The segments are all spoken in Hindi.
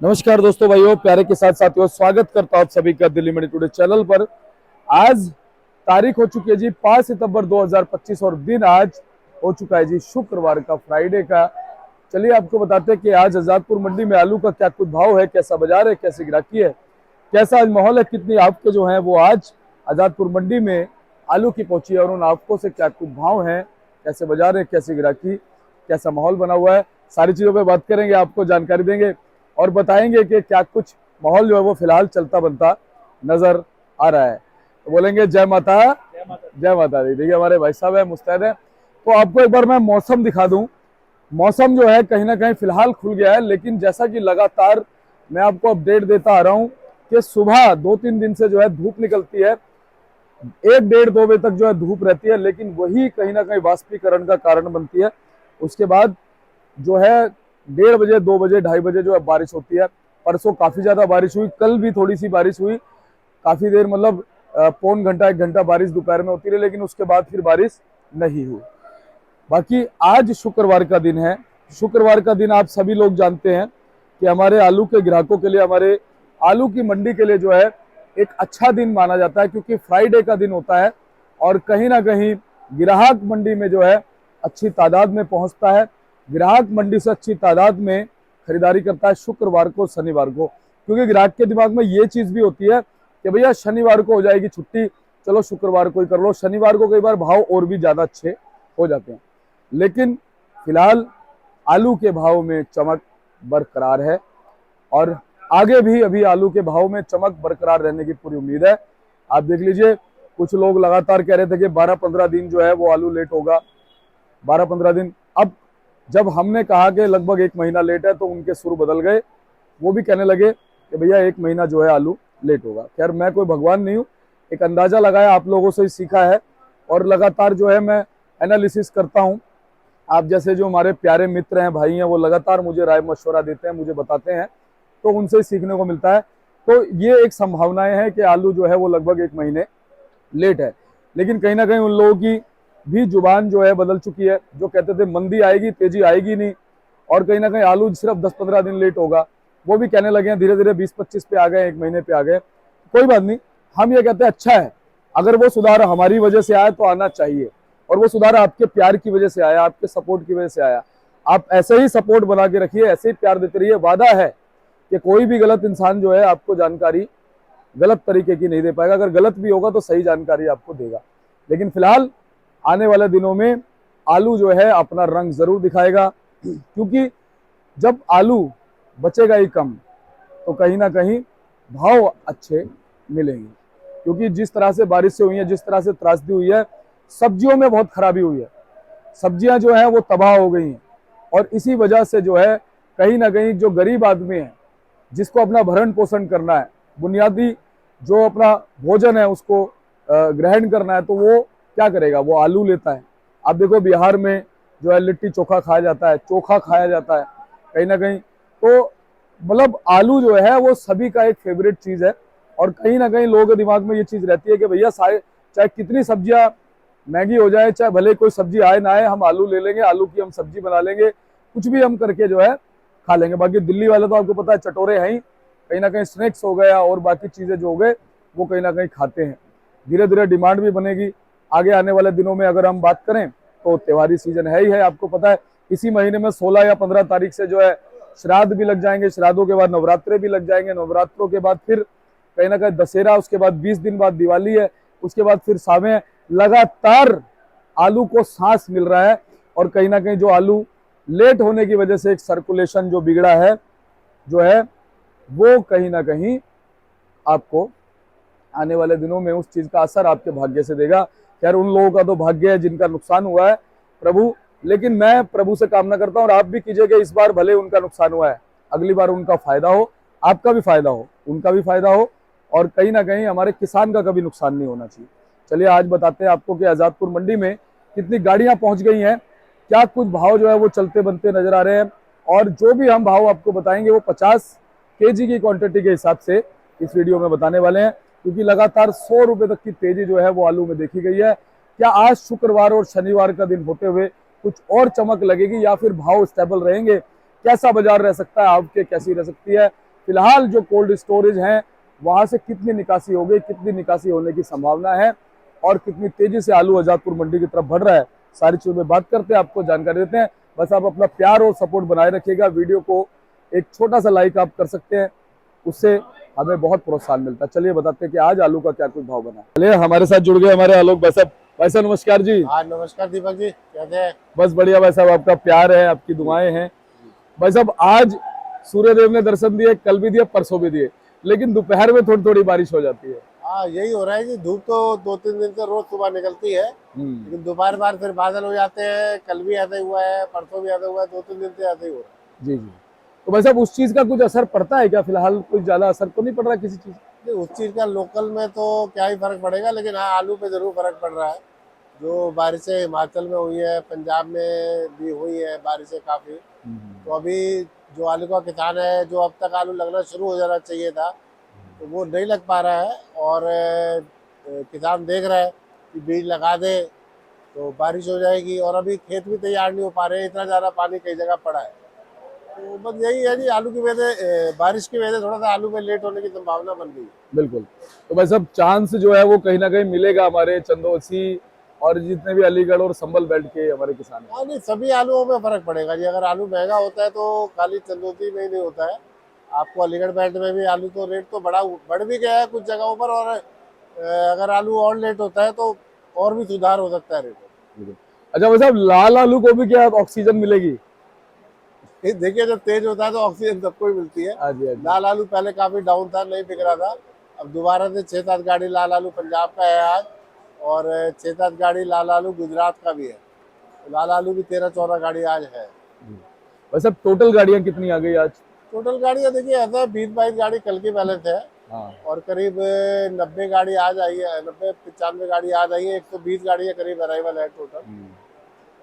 नमस्कार दोस्तों, भाइयों, प्यारे के साथ साथियों, स्वागत करता हूं आप सभी का दिल्ली मंडी टुडे चैनल पर। आज तारीख हो चुकी है जी 5 सितंबर 2025 और दिन आज हो चुका है जी शुक्रवार का, फ्राइडे का। चलिए आपको बताते हैं कि आज आजादपुर मंडी में आलू का क्या कुछ भाव है, कैसा बाजार है, कैसी गिराकी है, कैसा आज माहौल है, कितनी आवकें जो है वो आज आजादपुर मंडी में आलू की पहुंची है और उन आवकों से क्या कुछ भाव है, कैसे बाजार है, कैसी गिराकी, कैसा माहौल बना हुआ है, सारी चीजों पर बात करेंगे, आपको जानकारी देंगे और बताएंगे कि क्या कुछ माहौल जो है वो फिलहाल चलता बनता नजर आ रहा है। तो बोलेंगे जय माता दी। देखिए हमारे भाई साहब है, मुस्तैद है। तो आपको एक बार मैं मौसम दिखा दूं। मौसम जो है कहीं ना कहीं फिलहाल खुल गया है, लेकिन जैसा कि लगातार मैं आपको अपडेट देता आ रहा हूं कि सुबह 2-3 दिन से जो है धूप निकलती है, 1-1:30-2 बजे तक जो है धूप रहती है, लेकिन वही कहीं ना कहीं वाष्पीकरण का कारण बनती है। उसके बाद जो है 1:30 बजे, 2 बजे, 2:30 बजे जो है बारिश होती है। परसों काफी ज्यादा बारिश हुई, कल भी थोड़ी सी बारिश हुई, काफी देर, मतलब पौन घंटा 1 घंटा बारिश दोपहर में होती रही, लेकिन उसके बाद फिर बारिश नहीं हुई। बाकी आज शुक्रवार का दिन है। शुक्रवार का दिन आप सभी लोग जानते हैं कि हमारे आलू के ग्राहकों के लिए, हमारे आलू की मंडी के लिए जो है एक अच्छा दिन माना जाता है, क्योंकि फ्राइडे का दिन होता है और कहीं ना कहीं ग्राहक मंडी में जो है अच्छी तादाद में पहुंचता है। ग्राहक मंडी से अच्छी तादाद में खरीदारी करता है शुक्रवार को, शनिवार को, क्योंकि ग्राहक के दिमाग में ये चीज भी होती है कि भैया शनिवार को हो जाएगी छुट्टी, चलो शुक्रवार को ही कर लो। शनिवार को कई बार भाव और भी ज्यादा अच्छे हो जाते हैं, लेकिन फिलहाल आलू के भाव में चमक बरकरार है और आगे भी अभी आलू के भाव में चमक बरकरार रहने की पूरी उम्मीद है। आप देख लीजिए, कुछ लोग लगातार कह रहे थे कि 12-15 दिन जो है वो आलू लेट होगा, 12-15 दिन। अब जब हमने कहा कि लगभग 1 महीना लेट है तो उनके सुर बदल गए, वो भी कहने लगे कि भैया 1 महीना जो है आलू लेट होगा। खैर मैं कोई भगवान नहीं हूँ, एक अंदाजा लगाया, आप लोगों से ही सीखा है और लगातार जो है मैं एनालिसिस करता हूँ। आप जैसे जो हमारे प्यारे मित्र हैं, भाई हैं, वो लगातार मुझे राय मशवरा देते हैं, मुझे बताते हैं, तो उनसे ही सीखने को मिलता है। तो ये एक संभावनाएं हैं कि आलू जो है वो लगभग 1 महीने लेट है, लेकिन कहीं ना कहीं उन लोगों की भी जुबान जो है बदल चुकी है। जो कहते थे मंदी आएगी, तेजी आएगी नहीं, और कहीं ना कहीं आलू सिर्फ 10-15 दिन लेट होगा, वो भी कहने लगे हैं, धीरे धीरे 20-25 पे आ गए, 1 महीने पे आ गए। कोई बात नहीं, हम ये कहते हैं अच्छा है, अगर वो सुधार हमारी वजह से आया तो आना चाहिए, और वो सुधार आपके प्यार की वजह से आया, आपके सपोर्ट की वजह से आया। आप ऐसे ही सपोर्ट बना के रखिए, ऐसे ही प्यार देते रहिए। वादा है कि कोई भी गलत इंसान जो है आपको जानकारी गलत तरीके की नहीं दे पाएगा, अगर गलत भी होगा तो सही जानकारी आपको देगा। लेकिन फिलहाल आने वाले दिनों में आलू जो है अपना रंग जरूर दिखाएगा, क्योंकि जब आलू बचेगा ही कम तो कहीं ना कहीं भाव अच्छे मिलेंगे। क्योंकि जिस तरह से बारिश से हुई है, जिस तरह से त्रासदी हुई है, सब्जियों में बहुत खराबी हुई है, सब्जियां जो है वो तबाह हो गई हैं, और इसी वजह से जो है कहीं ना कहीं जो गरीब आदमी है, जिसको अपना भरण पोषण करना है, बुनियादी जो अपना भोजन है उसको ग्रहण करना है, तो वो क्या करेगा, वो आलू लेता है। आप देखो बिहार में जो है लिट्टी चोखा खाया जाता है, चोखा खाया जाता है कहीं ना कहीं, तो मतलब आलू जो है वो सभी का एक फेवरेट चीज है। और कहीं ना कहीं लोगों के दिमाग में ये चीज रहती है कि भैया चाहे कितनी सब्जियां महंगी हो जाए, चाहे भले कोई सब्जी आए ना आए, हम आलू ले लेंगे, आलू की हम सब्जी बना लेंगे, कुछ भी हम करके जो है खा लेंगे। बाकी दिल्ली वाले तो आपको पता है चटोरे हैं ही, कहीं ना कहीं स्नैक्स हो गया और बाकी चीजें जो हो गए वो कहीं ना कहीं खाते हैं। धीरे धीरे डिमांड भी बनेगी आगे आने वाले दिनों में। अगर हम बात करें तो त्योहारी सीजन है ही है, आपको पता है इसी महीने में 16 या 15 तारीख से जो है श्राद्ध भी लग जाएंगे, श्राद्धों के बाद नवरात्रे भी लग जाएंगे, नवरात्रों के बाद फिर कहीं ना कहीं दशहरा, उसके बाद 20 दिन बाद दिवाली है, उसके बाद फिर सावें। लगातार आलू को सांस मिल रहा है, और कहीं ना कहीं जो आलू लेट होने की वजह से एक सर्कुलेशन जो बिगड़ा है जो है वो कहीं ना कहीं आपको आने वाले दिनों में उस चीज का असर आपके भाग्य से देगा। खैर उन लोगों का तो भाग्य है जिनका नुकसान हुआ है प्रभु, लेकिन मैं प्रभु से कामना करता हूं और आप भी कीजिए कि इस बार भले उनका नुकसान हुआ है, अगली बार उनका फायदा हो, आपका भी फायदा हो, उनका भी फायदा हो, और कहीं ना कहीं हमारे किसान का कभी नुकसान नहीं होना चाहिए। चलिए आज बताते हैं आपको कि आजादपुर मंडी में कितनी गाड़ियां पहुंच गई हैं, क्या कुछ भाव जो है वो चलते बनते नजर आ रहे हैं, और जो भी हम भाव आपको बताएंगे वो 50 kg की क्वांटिटी के हिसाब से इस वीडियो में बताने वाले हैं, क्योंकि लगातार 100 रुपए तक की तेजी जो है वो आलू में देखी गई है। क्या आज शुक्रवार और शनिवार का दिन होते हुए कुछ और चमक लगेगी, या फिर भाव स्टेबल रहेंगे, कैसा बाजार रह सकता है, आपके कैसी रह सकती है, फिलहाल जो कोल्ड स्टोरेज है वहां से कितनी निकासी हो गई, कितनी निकासी होने की संभावना है और कितनी तेजी से आलू आजादपुर मंडी की तरफ बढ़ रहा है, सारी चीजों में बात करते हैं, आपको जानकारी देते हैं। बस आप अपना प्यार और सपोर्ट बनाए रखिएगा। वीडियो को एक छोटा सा लाइक आप कर सकते हैं, उससे हमें बहुत प्रोत्साहन मिलता है। चलिए बताते हैं कि आज आलू का क्या कुछ भाव बना है। चलिए हमारे साथ जुड़ गए हमारे आलोक भाई साहब। भाई साहब नमस्कार जी। हाँ नमस्कार दीपक जी, कैसे हैं? बस बढ़िया भाई साहब, आपका प्यार है, आपकी दुआएं हैं। भाई साहब आज सूर्यदेव ने दर्शन दिए, कल भी दिए, परसों भी दिए, लेकिन दोपहर में थोड़ी थोड़ी बारिश हो जाती है। हाँ यही हो रहा है जी। धूप तो 2-3 दिन से रोज सुबह निकलती है, लेकिन दोपहर बाद फिर बादल हो जाते हैं। कल भी ऐसा ही हुआ है, परसों भी ऐसा हुआ है, 2-3 दिन से ऐसा ही हो रहा जी जी। तो भाई साहब उस चीज का कुछ असर पड़ता है क्या? फिलहाल कुछ ज्यादा असर तो नहीं पड़ रहा किसी चीज? है। उस चीज का लोकल में तो क्या ही फर्क पड़ेगा, लेकिन हाँ आलू पे जरूर फर्क पड़ रहा है। जो बारिशें हिमाचल में हुई है, पंजाब में भी हुई है बारिशें काफी। तो अभी जो आलू का किसान है, जो अब तक आलू लगना शुरू हो जाना चाहिए था, तो वो नहीं लग पा रहा है। और किसान देख रहा है कि बीज लगा दे तो बारिश हो जाएगी, और अभी खेत भी तैयार नहीं हो पा रहे, इतना ज़्यादा पानी कई जगह पड़ा है। तो बस यही है जी, आलू की वजह से बारिश की वजह से थोड़ा सा आलू में लेट होने की संभावना बन गई है। बिल्कुल। तो भाई साहब चांस जो है वो कहीं ना कहीं मिलेगा हमारे चंदौसी और जितने भी अलीगढ़ और संभल बेल्ट के हमारे किसान हैं। हाँ नहीं, सभी आलूओं में फर्क पड़ेगा जी। अगर आलू महंगा होता है तो खाली चंदौती में ही नहीं होता है, आपको अलीगढ़ बेल्ट में भी आलू तो रेट तो बढ़ भी गया है कुछ जगहों पर। और अगर आलू और लेट होता है तो और भी सुधार हो सकता है रेट में। बिल्कुल। अच्छा भाई साहब लाल आलू को भी क्या ऑक्सीजन मिलेगी? देखिए जब तेज होता है तो ऑक्सीजन सबको ही मिलती है। हाँ जी हाँ जी। लाल आलू पहले काफी डाउन था, नहीं बिक रहा था। अब दोबारा से 6-7 गाड़ी लाल आलू पंजाब का है आज, और 6-7 गाड़ी लाल आलू गुजरात का भी है। तो लाल आलू भी 13-14 गाड़ी आज है। भाई साहब टोटल गाड़ियां कितनी आ गई आज? टोटल गाड़ियाँ देखिए ऐसा है, 20-22 गाड़ी कल की बैलेंस है, हाँ। और करीब 90 गाड़ी आज आई है, 90-95 गाड़ी आज आई है। 120 गाड़ी है करीब अराइवल है टोटल।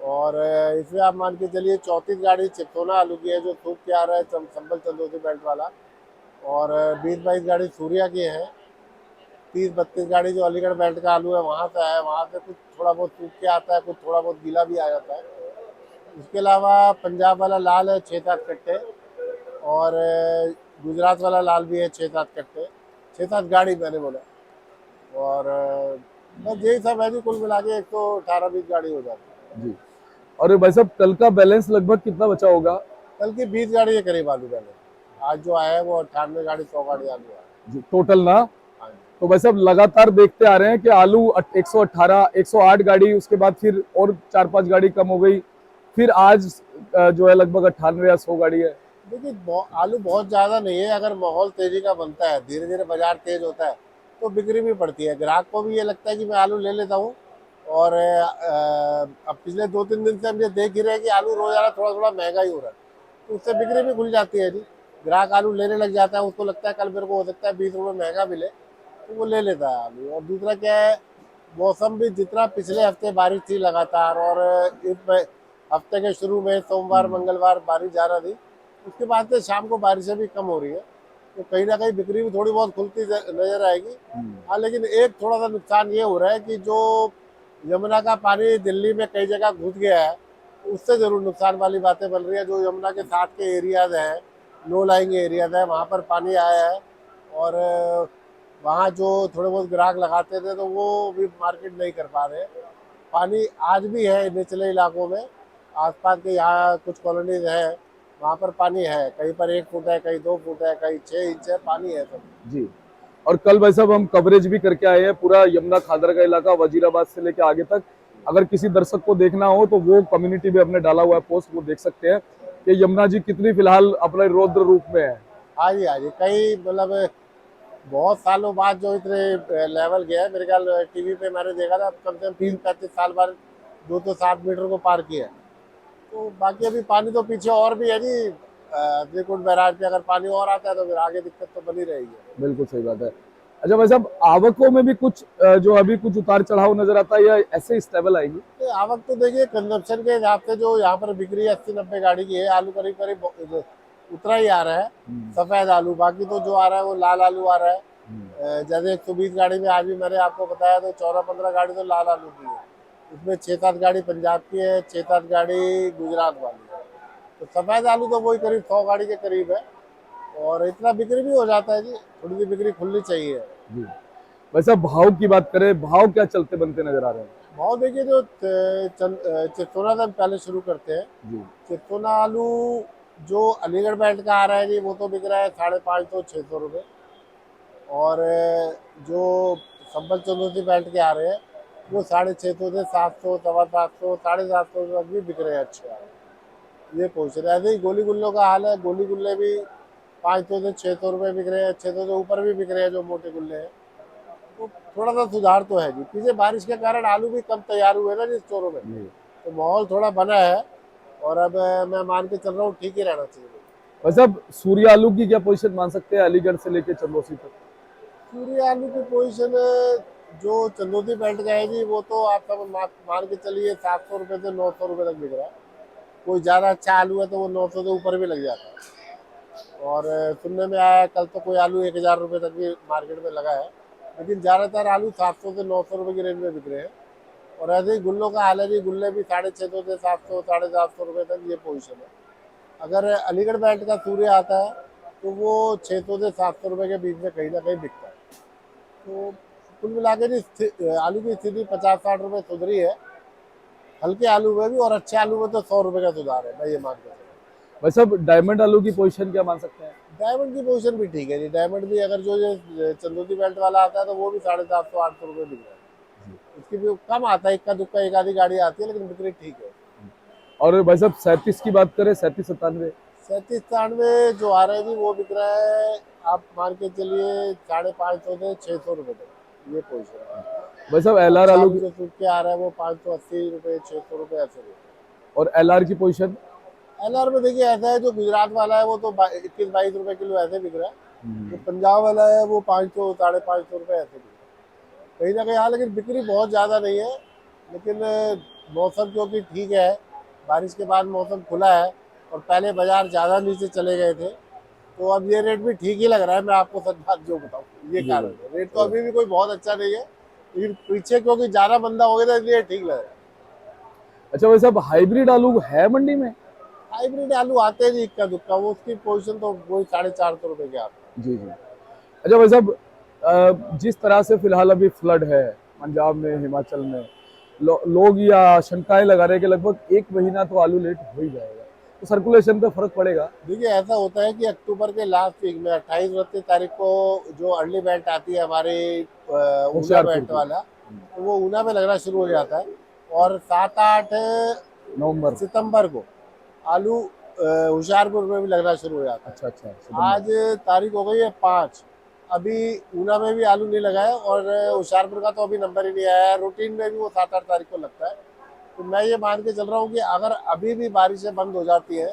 और इसमें आप मान के चलिए 34 गाड़ी चिप्सोना आलू की है जो थूक के आ रहा है, संभल चंदौसी बेल्ट वाला। और 20-22 गाड़ी सूर्या की है। 30-32 गाड़ी जो अलीगढ़ बेल्ट का आलू है वहाँ से है, वहाँ से कुछ थोड़ा बहुत सूख के आता है, कुछ थोड़ा बहुत गीला भी आ जाता है। उसके अलावा पंजाब वाला लाल है 6-7 कट्टे, और गुजरात वाला लाल भी है 6-7 कट्टे, 6-7 गाड़ी मैंने बोला। और बस यही सब है जी, कुल मिला के 118-20 गाड़ी हो जाती है। जी। और भाई साहब कल का बैलेंस लगभग कितना बचा होगा? कल की 20 गाड़ी के करीब आलू पहले, आज जो आया है वो 98 गाड़ी 100 गाड़ी आलू आया। जी टोटल ना? हाँ जी। तो भाई साहब लगातार देखते आ रहे हैं कि आलू 118 108 गाड़ी, उसके बाद फिर और 4-5 गाड़ी कम हो गई, फिर आज जो है लगभग 98 या 100 गाड़ी है। देखिए आलू बहुत ज़्यादा नहीं है। अगर माहौल तेजी का बनता है, धीरे धीरे बाजार तेज होता है, तो बिक्री भी बढ़ती है। ग्राहक को भी ये लगता है कि मैं आलू ले लेता हूँ। और अब पिछले 2-3 दिन से हम ये देख ही रहे हैं कि आलू रोजाना थोड़ा थोड़ा महंगा ही हो रहा है, तो उससे बिक्री भी खुल जाती है जी। ग्राहक आलू लेने लग जाता है, उसको लगता है कल मेरे को हो सकता है 20 रुपये महंगा मिले, तो वो ले लेता है आलू। और दूसरा क्या है, मौसम भी जितना पिछले हफ्ते बारिश थी लगातार, और इस हफ्ते के शुरू में सोमवार मंगलवार बारिश ज़्यादा थी, उसके बाद से शाम को बारिशें भी कम हो रही है, तो कहीं ना कहीं बिक्री भी थोड़ी बहुत खुलती नजर आएगी। हाँ लेकिन एक थोड़ा सा नुकसान ये हो रहा है कि जो यमुना का पानी दिल्ली में कई जगह घुस गया है, उससे जरूर नुकसान वाली बातें बन रही है। जो यमुना के साथ के एरियाज हैं, लो लाइंग एरियाज है, वहाँ पर पानी आया है, और वहाँ जो थोड़े बहुत ग्राहक लगाते थे तो वो भी मार्केट नहीं कर पा रहे। पानी आज भी है निचले इलाकों में, आसपास के यहाँ कुछ कॉलोनीज है, वहाँ पर पानी है। कहीं पर 1 फुट है, कहीं 2 फुट है, कहीं 6 इंच है, पानी है सब। जी। और कल भाई साहब हम कवरेज भी करके आए हैं पूरा यमुना खादर का इलाका, वजीराबाद से लेके आगे तक। अगर किसी दर्शक को देखना हो तो वो कम्युनिटी भी हमने डाला हुआ है पोस्ट, वो देख सकते हैं कि यमुना जी कितनी फिलहाल अपने रौद्र रूप में है। हाँ जी हाँ जी, कई मतलब बहुत सालों बाद जो इतने लेवल गया है, मेरे ख्याल टीवी पे मैंने देखा था कम से कम 30-35 साल बाद 207 मीटर को पार किया है। तो बाकी अभी पानी तो पीछे और भी है जी, त्रिकुट बैराज पे अगर पानी और आता है तो फिर आगे दिक्कत तो बनी रहेगी। बिल्कुल सही बात है। अच्छा भाई साहब आवकों में भी कुछ जो अभी कुछ उतार चढ़ाव नजर आता है या ऐसे स्टेबल आएगी? तो आवक तो देखिए कंजप्शन के हिसाब से जो यहाँ पर बिक्री 80-90 गाड़ी की है, आलू करीब करीब उतना ही आ रहा है सफेद आलू। बाकी तो जो आ रहा है वो लाल आलू आ रहा है। जैसे 120 गाड़ी में आज भी मैंने आपको बताया, तो 14-15 गाड़ी तो लाल आलू की है। इसमें 6-7 गाड़ी पंजाब की है, 6-7 गाड़ी गुजरात वाली है। तो सफेद आलू तो वही करीब 100 गाड़ी के करीब है। और इतना बिक्री भी हो जाता है जी, थोड़ी सी बिक्री खुलनी चाहिए। जी। वैसे भाव की बात करें, भाव क्या चलते बनते नजर आ रहे हैं? भाव देखिए, जो चित्तौरा से हम पहले शुरू करते हैं। जी। चित्तौरा आलू जो अलीगढ़ बेल्ट का आ रहा है जी, वो तो बिक रहा है 550-600 रुपये। और जो संबल चंद्रोती बेल्ट के आ रहे हैं, वो 650 से 700, 750, 750 तक भी बिक रहे हैं अच्छे आलू। ये पूछ रहे हैं। ऐसे ही गोली गुल्लों का हाल है, गोली गुल्ले भी 500 से 600 रुपये बिक रहे हैं, 600 से ऊपर भी बिक रहे हैं जो मोटे गुल्ले हैं। तो थोड़ा सा सुधार तो है जी, पीछे बारिश के कारण आलू भी कम तैयार हुए ना जी स्टोरों में, जी। तो माहौल थोड़ा बना है। और अब मैं मान के चल रहा हूँ ठीक ही रहना चाहिए। वैसे अब सूर्य आलू की क्या पोजीशन मान सकते हैं अलीगढ़ से लेके चंदौसी तक? सूर्य आलू की पोजीशन जो चंदौती बेल्ट का है जी, वो तो आप सब मान के चलिए 700 रुपये से 900 रुपये तक बिक रहा है। कोई ज़्यादा अच्छा आलू है तो वो 900 से ऊपर भी लग जाता है। और सुनने में आया है कल तो कोई आलू 1000 रुपये तक भी मार्केट में लगा है। लेकिन ज़्यादातर आलू 700 से 900 रुपये की रेंज में बिक रहे हैं। और ऐसे ही गुल्लों का हाल है जी, गुल्ले भी 650 से 700, 750 रुपये तक ये पोजीशन है। अगर अलीगढ़ बेल्ट का सूर्य आता है तो वो 600 से 700 रुपये के बीच में कहीं ना कहीं बिकता है। तो कुल मिला के जी आलू की स्थिति 50-60 रुपये सुधरी है, हल्के आलू में भी। और अच्छे आलू में तो 100 रुपये का सुधार है, मैं ये मान के चलूँ। वैसे अब डायमंड आलू की पोजीशन क्या मान सकते हैं? डायमंड की पोजीशन भी ठीक है जी। डायमंड भी अगर जो ये चंदौती बेल्ट वाला आता है तो वो भी 750-800 रुपये बिक रहा है। उसकी भी कम आता है, इक्का दुक्का एक आधी गाड़ी आती है, लेकिन बिक्री ठीक है। और वैसे अब 37 की बात करें, 37-97? 37-97 जो आ रहा है जी, वो बिक रहा है, आप मान के चलिए 550 से 600 रुपये तक ये पोजीशन है। वैसे अब और एलआर अच्छा आलू आलू की जो सूख के आ रहा है वो 580 रुपये, 600 रुपये ऐसे बिक और एलआर की पोजीशन? रहा है। एलआर में देखिए ऐसा है, जो गुजरात वाला है वो तो 21-22 रुपये किलो ऐसे बिक रहा है। जो पंजाब वाला है वो 500, 550 रुपये ऐसे बिक रहा है कहीं ना कहीं। हाँ, लेकिन बिक्री बहुत ज़्यादा नहीं है। लेकिन मौसम क्योंकि ठीक है, बारिश के बाद मौसम खुला है, और पहले बाजार ज़्यादा नीचे चले गए थे, तो अब ये रेट भी ठीक ही लग रहा है। मैं आपको सच बात जो बताऊँ, ये जी। कारण है। रेट तो अभी भी कोई बहुत अच्छा नहीं है, लेकिन पीछे क्योंकि ज़्यादा मंदा हो गया था, इसलिए ठीक लग रहा है। अच्छा, वैसे अब हाइब्रिड आलू है मंडी में? हाइब्रिड आलू आते हैं जी इक्का दुक्का, वो उसकी पोजीशन तो वही 450 रुपये के आते जी जी। अच्छा वैसे अब जिस तरह से फिलहाल अभी फ्लड है पंजाब में, हिमाचल में, लोग या आशंकाएं लगा रहे हैं कि लगभग 1 महीना तो आलू लेट हो ही जाएगा, तो सर्कुलेशन पे फर्क पड़ेगा? हैं। देखिए ऐसा होता है कि अक्टूबर के लास्ट वीक में 28-29 तारीख को जो अर्ली बेल्ट आती है हमारी, ऊना होशियारपुर बेल्ट की। वाला, तो वो ऊना में लगना शुरू हो जाता है। और 7-8 नवंबर। सितंबर को आलू होशियारपुर में भी लगना शुरू हो जाता है। अच्छा अच्छा, सितंबर। आज तारीख हो गई है 5, अभी ऊना में भी आलू नहीं लगा है, और होशियारपुर का तो अभी नंबर ही नहीं आया है। रूटीन में भी वो 7-8 तारीख को लगता है। तो मैं ये मान के चल रहा हूँ कि अगर अभी भी बारिशें बंद हो जाती है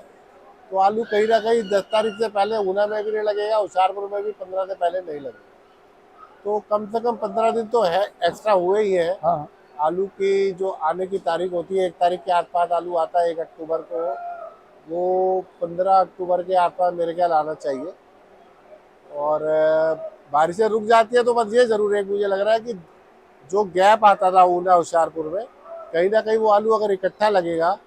तो आलू कहीं ना कहीं 10 तारीख से पहले ऊना में भी नहीं लगेगा, होशियारपुर में भी 15 से पहले नहीं लगेगा। तो कम से कम 15 दिन तो है, एक्स्ट्रा हुए ही है। हाँ। आलू की जो आने की तारीख होती है, 1 तारीख के आसपास आलू आता है, 1 अक्टूबर को, वो 15 अक्टूबर के आसपास मेरे ख्याल आना चाहिए। और बारिशें रुक जाती है तो बस ये जरूर है, मुझे लग रहा है कि जो गैप आता था ऊना होशियारपुर में, कहीं ना कहीं वो आलू अगर इकट्ठा लगेगा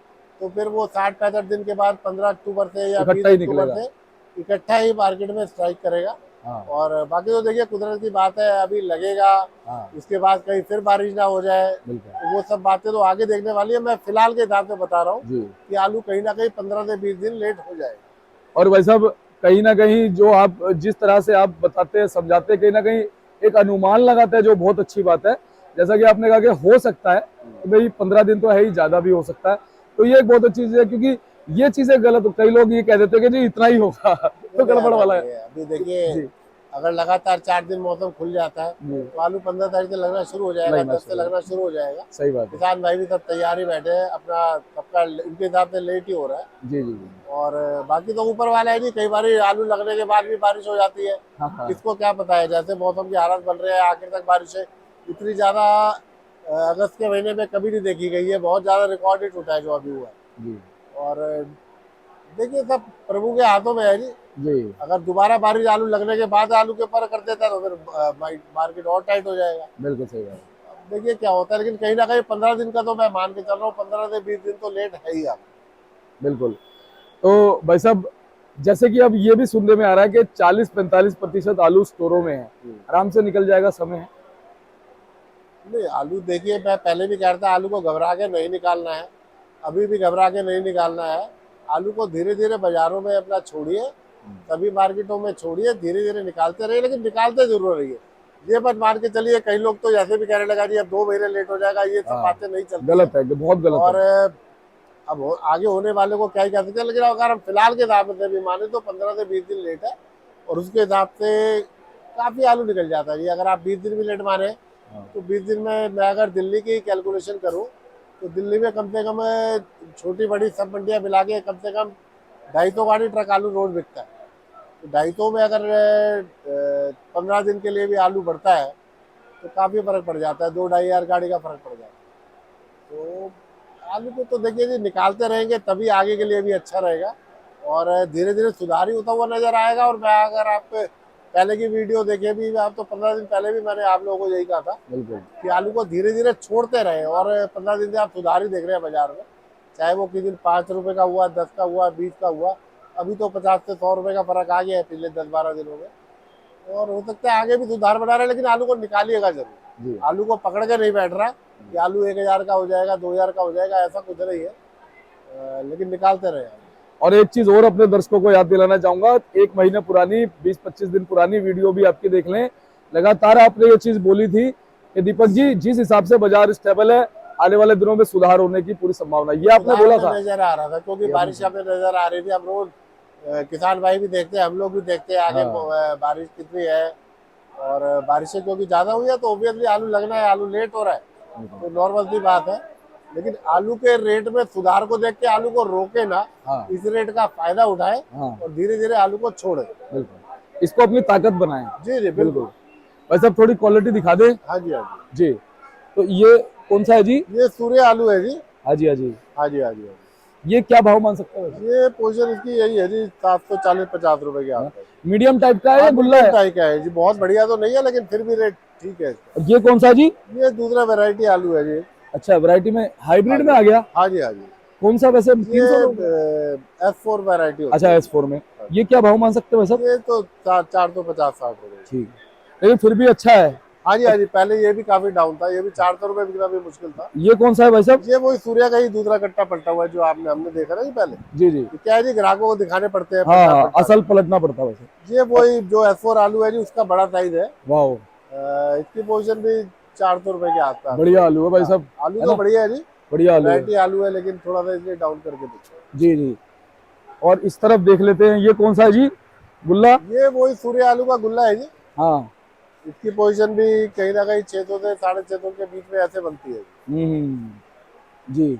तो फिर वो 60-65 दिन के बाद 15 अक्टूबर से या बीस इकट्ठा ही अक्टूबर निकलेगा। से इकट्ठा ही मार्केट में स्ट्राइक करेगा। हाँ। और बाकी तो देखिए कुदरत की बात है, अभी लगेगा, हाँ उसके बाद कहीं फिर बारिश ना हो जाए, बिल्कुल। तो वो सब बातें तो आगे देखने वाली है। मैं फिलहाल के हिसाब से बता रहा हूँ जी। कि आलू कहीं ना कहीं 15 से 20 दिन लेट हो जाएगा। और वैसा अब कहीं ना कहीं जो आप जिस तरह से आप बताते हैं, समझाते हैं, कहीं ना कहीं एक अनुमान लगाते हैं, जो बहुत अच्छी बात है। जैसा कि आपने कहा कि हो सकता है कि भाई 15 दिन तो है ही, ज्यादा भी हो सकता है, तो ये एक बहुत अच्छी चीज है, क्योंकि ये चीजें गलत, कई लोग ये कह देते हैं कि जी इतना ही होगा नहीं तो नहीं, गड़बड़ ऐसा वाला नहीं है। है। अभी देखिए, जी अगर लगातार 4 दिन मौसम खुल जाता है जी। तो आलू 15 तारीख से लगना शुरू हो जाएगा, लगना 10 से शुरू, लगना शुरू हो जाएगा। सही बात है। किसान भाई भी सब तैयार ही बैठे हैं अपना, सबका इनके हिसाब से लेट ही हो रहा है। जी जी जी। और बाकी तो ऊपर वाला है जी, कई बार आलू लगने के बाद भी बारिश हो जाती है। हाँ हाँ। किसको क्या पता है, जैसे मौसम की हालत बन रहे हैं आखिर तक बारिशें इतनी ज्यादा अगस्त के महीने में कभी नहीं देखी गई है। बहुत ज्यादा रिकॉर्ड ही टूटा है जो अभी हुआ है। जी और देखिए सब प्रभु के हाथों में है जी। जी। अगर दोबारा बारिश आलू लगने के बाद आलू के ऊपर कर देता है तो फिर मार्केट और टाइट हो जाएगा। बिल्कुल सही बात है। अब देखिए क्या होता है, लेकिन कहीं ना कहीं 15 दिन का तो मैं मान के चल रहा हूँ, 15 से 20 दिन तो लेट है ही आलू। बिल्कुल। तो भाई साहब, जैसे कि अब ये भी सुनने में आ रहा है कि 40-45% आलू स्टोरों में है, आराम से निकल जाएगा, समय है। नहीं, आलू देखिए, मैं पहले भी कह रहा था आलू को घबरा के नहीं निकालना है, अभी भी घबरा के नहीं निकालना है। आलू को धीरे धीरे बाजारों में अपना छोड़िए, सभी मार्केटों में छोड़िए, धीरे धीरे निकालते रहिए, लेकिन निकालते जरूर रहिए। ये मत मान के चलिए, कई लोग तो जैसे भी कहने लगा जी अब 2 महीने लेट हो जाएगा, ये सब बातें नहीं चलती, गलत है, बहुत गलत और है। अब आगे होने वाले को क्या ही कह सकते हैं। लेकिन अगर हम फिलहाल के हिसाब से भी माने तो 15 से 20 दिन लेट है, और उसके हिसाब से काफी आलू निकल जाता है जी। अगर आप 20 दिन भी लेट माने तो 20 दिन में मैं अगर दिल्ली की कैलकुलेशन करूं तो दिल्ली में कम से कम छोटी बड़ी सब मंडियां मिला के कम से कम 250 गाड़ी ट्रक आलू रोज बिकता है। तो 250 में अगर 15 दिन के लिए भी आलू बढ़ता है तो काफी फर्क पड़ जाता है, 2-2.5 हजार गाड़ी का फर्क पड़ जाता है। तो आलू को तो देखिए जी, निकालते रहेंगे तभी आगे के लिए भी अच्छा रहेगा, और धीरे धीरे सुधार ही होता हुआ नजर आएगा। और मैं अगर आप पहले की वीडियो देखे भी, आप तो 15 दिन पहले भी मैंने आप लोगों को यही कहा था कि आलू को धीरे धीरे छोड़ते रहे, और 15 दिन से आप सुधार ही देख रहे हैं बाजार में। चाहे वो किसी दिन 5 रुपए का हुआ, 10 का हुआ, 20 का हुआ, अभी तो 50 से 100 रुपए का फर्क आ गया है पिछले 10-12 दिनों में। और हो सकता है आगे भी सुधार बना रहे, लेकिन आलू को निकालिएगा जरूर। आलू को पकड़ के नहीं बैठ रहा कि आलू 1000 का हो जाएगा, 2000 का हो जाएगा, ऐसा कुछ नहीं है, लेकिन निकालते रहे। और एक चीज और अपने दर्शकों को याद दिलाना चाहूंगा, 1 महीने पुरानी, 20-25 दिन पुरानी वीडियो भी आपकी देख लें। लगातार आपने ये चीज बोली थी कि दीपक जी, जिस हिसाब से बाजार स्टेबल है, आने वाले दिनों में सुधार होने की पूरी संभावना, ये आपने बोला था। नजर आ रहा था क्योंकि बारिश हमें नजर आ रही थी। हम रोज किसान भाई भी देखते हैं, हम लोग भी देखते हैं आगे बारिश कितनी है, और बारिशें क्योंकि ज्यादा हुई है तो ऑब्वियसली आलू लगना है। आलू लेट हो रहा है तो नॉर्मल सी बात है, लेकिन आलू के रेट में सुधार को देख के आलू को रोके ना, इस रेट का फायदा उठाए और धीरे धीरे आलू को छोड़े, इसको अपनी ताकत बनाए। जी जी बिल्कुल। वैसे अब थोड़ी क्वालिटी दिखा दे। हाँ जी, हाँ जी जी। तो ये कौन सा है जी? ये सूर्य आलू है जी। हाँ जी, हाँ जी, हाँ जी, हाँ जी। ये क्या भाव मान सकते हैं? ये पोजीशन इसकी यही है जी, 740-50 रुपए के आसपास। मीडियम टाइप का है, गुल्ला है टाइप का है जी, बहुत बढ़िया तो नहीं है लेकिन फिर भी रेट ठीक है। ये कौन सा जी? ये दूसरा वैरायटी आलू है जी। अच्छा, वैरायटी में हाइब्रिड में आ गया। हाँ जी, हाँ जी। कौन सा वैसे? S4 variety. अच्छा, S4 में ये क्या भाव मान सकते हो वैसे? ये तो 450-60 रुपए। ठीक, लेकिन फिर भी अच्छा है। हाँ जी, हाँ जी। पहले ये भी काफी डाउन था, ये भी 400 रुपए बिकना भी मुश्किल था। ये कौन सा है भाई साहब? ये वही सूर्या का ही दूसरा कट्टा पलटा हुआ है जो हमने देखा ना जी पहले। जी जी। क्या है जी, ग्राहकों को दिखाने पड़ते हैं। हाँ, असल पलटना पड़ता है वैसे। ये वही जो S4 आलू है जी, उसका बड़ा साइज है। वाह, इसकी पोजीशन भी 400 रुपए के आसपास। बढ़िया आलू है भाई साहब। आलू तो बढ़िया है जी, बढ़िया आलू वैरायटी आलू है, लेकिन थोड़ा सा इसलिए डाउन करके देखो। जी जी। और इस तरफ देख लेते हैं, ये कौन सा है जी? गुल्ला। ये वही सूर्य आलू का गुल्ला है जी। हाँ, इसकी पोजीशन भी कहीं ना कहीं 600 से 650 के बीच में ऐसे बनती है जी।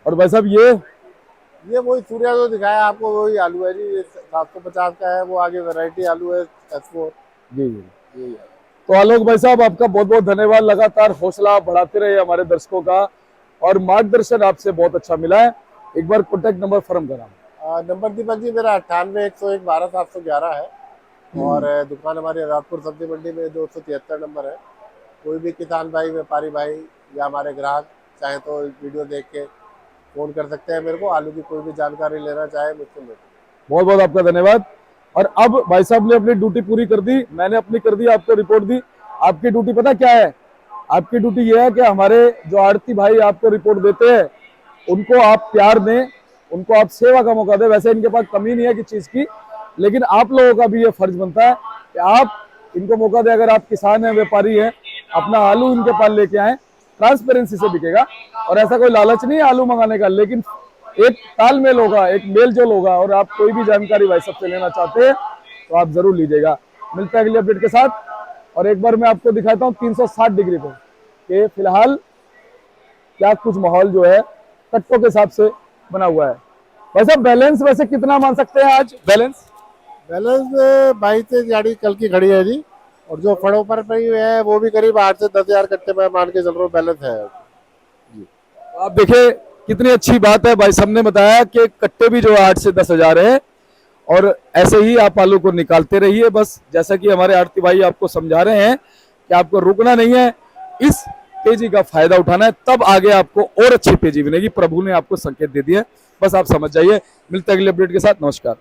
और भाई साहब ये वही सूर्या जो दिखाया आपको वही आलू है जी। ये 750 का है, वो आगे वैरायटी आलू है S4। जी जी। तो आलोक भाई साहब, आपका बहुत बहुत धन्यवाद। लगातार हौसला बढ़ाते रहे हमारे दर्शकों का, और मार्गदर्शन आपसे बहुत अच्छा मिला है। एक बार कॉन्टेक्ट नंबर फर्म करा। नंबर दीपक जी मेरा 98-101-12-711 है, और दुकान हमारी आजादपुर सब्जी मंडी में 273 नंबर है। कोई भी किसान भाई, व्यापारी भाई या हमारे ग्राहक चाहे तो वीडियो देख के फोन कर सकते हैं मेरे को। आलू की कोई भी जानकारी लेना चाहे मुझसे मिल। बहुत बहुत आपका धन्यवाद। और अब भाई साहब ने अपनी ड्यूटी पूरी कर दी, मैंने अपनी कर दी, आपको रिपोर्ट दी। आपकी ड्यूटी पता क्या है? आपकी ड्यूटी यह है कि हमारे जो आड़ती भाई आपको रिपोर्ट देते हैं, उनको आप प्यार दें, उनको आप सेवा का मौका दें। वैसे इनके पास कमी नहीं है किसी चीज की, लेकिन आप लोगों का भी ये फर्ज बनता है कि आप इनको मौका दें। अगर आप किसान हैं, व्यापारी हैं, अपना आलू इनके पास लेके आए, ट्रांसपेरेंसी से बिकेगा। और ऐसा कोई लालच नहीं है आलू मंगाने का, लेकिन एक तालमेल होगा, एक मेल जोल होगा। और आप कोई भी जानकारी भाई सबसे लेना चाहते हैं तो आप जरूर लीजिएगा। मिलते हैं अगली अपडेट के साथ। और एक बार मैं आपको दिखाता हूँ 360 डिग्री पे कि फिलहाल क्या कुछ माहौल जो है कट्टों के हिसाब से बना हुआ है। वैसे बैलेंस वैसे कितना मान सकते हैं आज? बैलेंस 22 गाड़ी कल की खड़ी है जी, और जो फड़ों पर पड़ी हुई है वो भी करीब 8 से 10 हजार कट्टे में मान के चल रहा हूँ बैलेंस है जी। आप देखिए कितनी अच्छी बात है, भाई साहब ने बताया कि कट्टे भी जो 8 से 10 हजार है। और ऐसे ही आप आलू को निकालते रहिए, बस जैसा कि हमारे आड़ती भाई आपको समझा रहे हैं कि आपको रुकना नहीं है, इस तेजी का फायदा उठाना है, तब आगे आपको और अच्छी तेजी मिलेगी। प्रभु ने आपको संकेत दे दिया है, बस आप समझ जाइए। मिलते हैं अगले अपडेट के साथ। नमस्कार।